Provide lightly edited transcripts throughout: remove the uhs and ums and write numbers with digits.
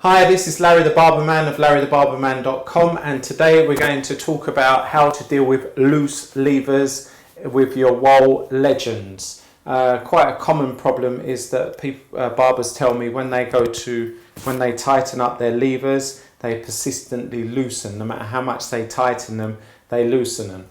Hi, this is Larry the Barberman of larrythebarberman.com, and today we're going to talk about how to deal with loose levers with your Wahl Legends. Quite a common problem is that barbers tell me when they tighten up their levers, they persistently loosen. No matter how much they tighten them, they loosen them.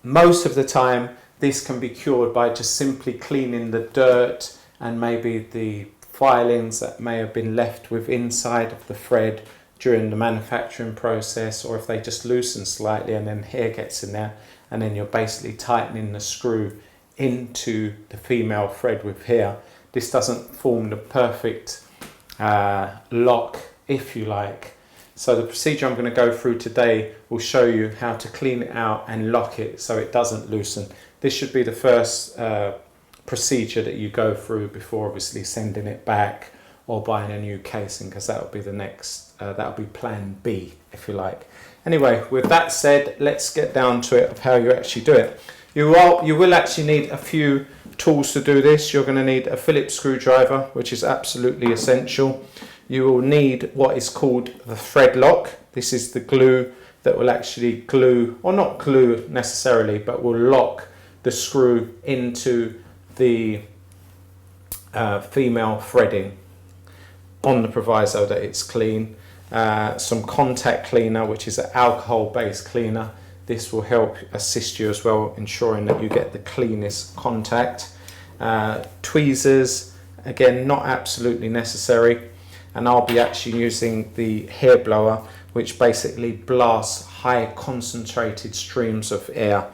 Most of the time, this can be cured by just simply cleaning the dirt and maybe the filings that may have been left with inside of the thread during the manufacturing process, or if they just loosen slightly and then hair gets in there, and then you're basically tightening the screw into the female thread with hair. This doesn't form the perfect lock, if you like. So the procedure I'm going to go through today will show you how to clean it out and lock it so it doesn't loosen. This should be the first procedure that you go through before obviously sending it back or buying a new casing, because that'll be the next that'll be plan B, if you like. Anyway, with that said, let's get down to it of how you actually do it. You will actually need a few tools to do this. You're going to need a Phillips screwdriver, which is absolutely essential. You will need what is called the thread lock. This is the glue that will actually glue, or not glue necessarily, but will lock the screw into the female threading, on the proviso that it's clean. Some contact cleaner, which is an alcohol based cleaner. This will help assist you as well, ensuring that you get the cleanest contact. Tweezers, again, not absolutely necessary. And I'll be actually using the hair blower, which basically blasts high concentrated streams of air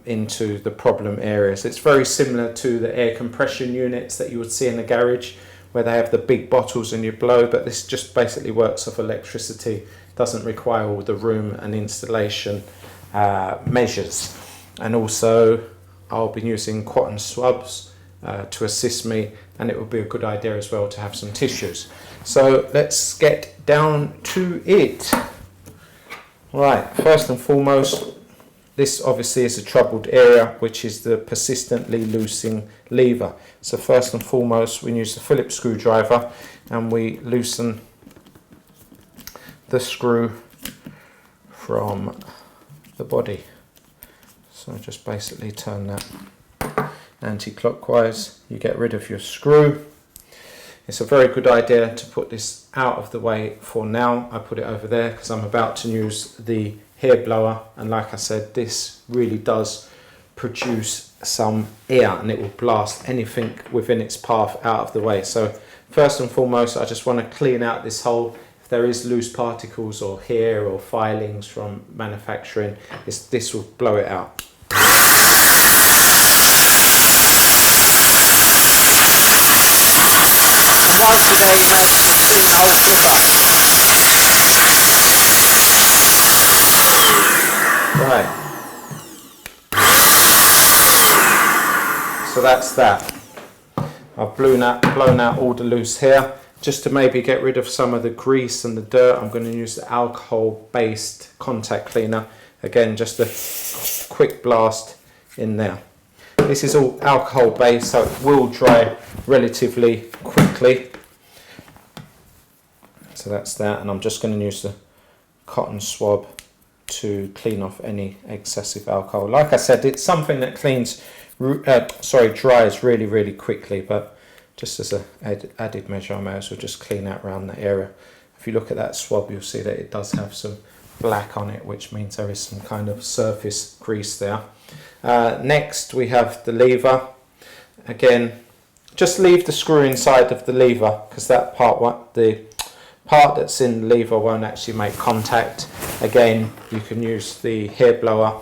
into the problem areas. It's very similar to the air compression units that you would see in the garage, where they have the big bottles and you blow, but this just basically works off electricity, doesn't require all the room and installation measures. And also I'll be using cotton swabs to assist me, and it would be a good idea as well to have some tissues. So let's get down to it. Right, first and foremost, this obviously is a troubled area, which is the persistently loosening lever. So first and foremost, we use the Phillips screwdriver and we loosen the screw from the body. So just basically turn that anti-clockwise. You get rid of your screw. It's a very good idea to put this out of the way for now. I put it over there because I'm about to use the hair blower, and like I said, this really does produce some air and it will blast anything within its path out of the way. So first and foremost, I just want to clean out this hole. If there is loose particles or hair or filings from manufacturing, this will blow it out. And once you're there, you may have to clean the whole flipper. Right. So that's that. I've blown out all the loose hair. Just to maybe get rid of some of the grease and the dirt, I'm going to use the alcohol-based contact cleaner. Again, just a quick blast in there. This is all alcohol-based, so it will dry relatively quickly. So that's that, and I'm just going to use the cotton swab to clean off any excessive alcohol. Like I said, it's something that dries really, really quickly, but just as an added measure, I may as well just clean out around the area. If you look at that swab, you'll see that it does have some black on it, which means there is some kind of surface grease there. Next, we have the lever. Again, just leave the screw inside of the lever, because that the part that's in the lever won't actually make contact. Again, you can use the hair blower,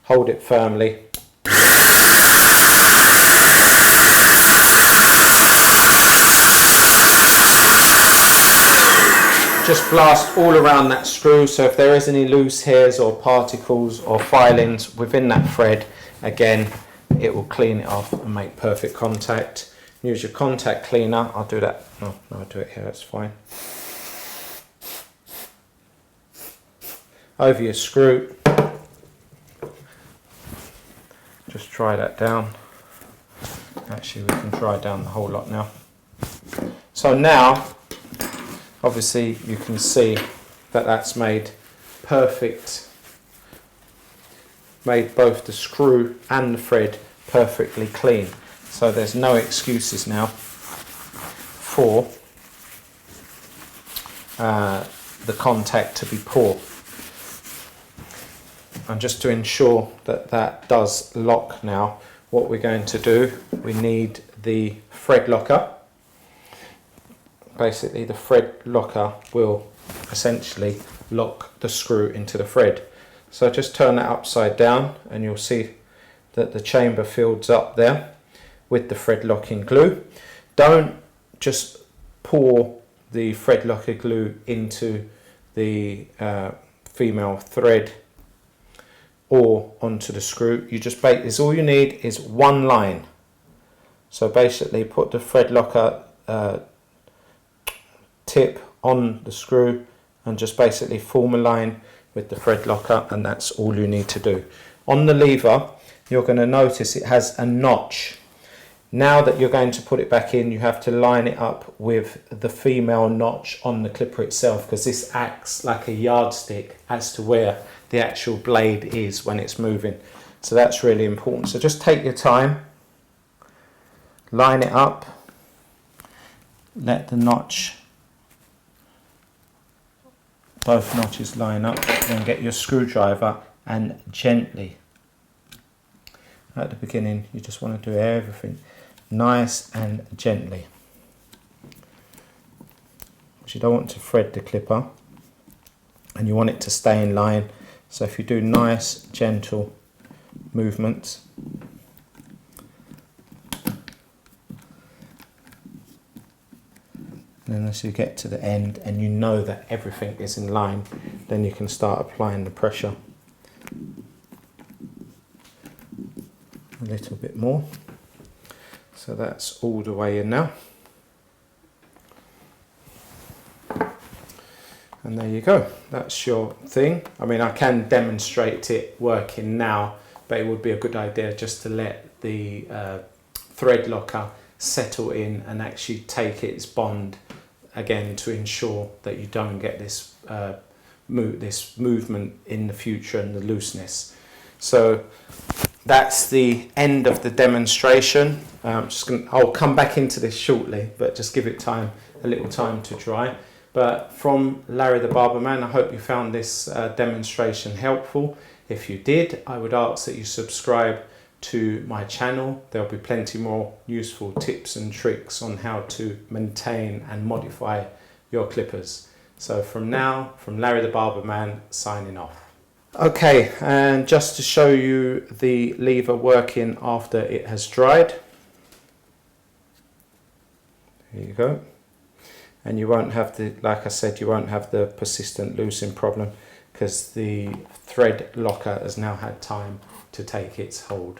hold it firmly. Just blast all around that screw, so if there is any loose hairs or particles or filings within that thread, again, it will clean it off and make perfect contact. Use your contact cleaner. I'll do that. No, I'll do it here, that's fine. Over your screw. Just dry that down. Actually, we can dry down the whole lot now. So now Obviously you can see that that's made perfect, made both the screw and the thread perfectly clean. So there's no excuses now for the contact to be poor. And just to ensure that that does lock now, what we're going to do, we need the thread locker. Basically the thread locker will essentially lock the screw into the thread. So just turn that upside down and you'll see that the chamber fills up there with the thread locking glue. Don't just pour the thread locker glue into the female thread or onto the screw. You just is all you need is one line. So basically put the thread locker tip on the screw and just basically form a line with the thread locker, and that's all you need to do. On the lever you're going to notice it has a notch. Now that you're going to put it back in, you have to line it up with the female notch on the clipper itself, because this acts like a yardstick as to where the actual blade is when it's moving. So that's really important. So just take your time, line it up, let the notch, both notches line up, then get your screwdriver and gently, at the beginning you just want to do everything nice and gently, because you don't want to thread the clipper and you want it to stay in line. So if you do nice gentle movements, and then as you get to the end and you know that everything is in line, then you can start applying the pressure a little bit more. So that's all the way in now. And there you go, that's your thing. I mean, I can demonstrate it working now, but it would be a good idea just to let the thread locker settle in and actually take its bond again to ensure that you don't get this movement in the future and the looseness. So that's the end of the demonstration. I'll come back into this shortly, but just give it a little time to dry. But from Larry the Barber Man, I hope you found this demonstration helpful. If you did, I would ask that you subscribe to my channel. There'll be plenty more useful tips and tricks on how to maintain and modify your clippers. So from Larry the Barber Man, signing off. Okay, and just to show you the lever working after it has dried. There you go. And you won't have the, like I said, you won't have the persistent loosening problem because the thread locker has now had time to take its hold.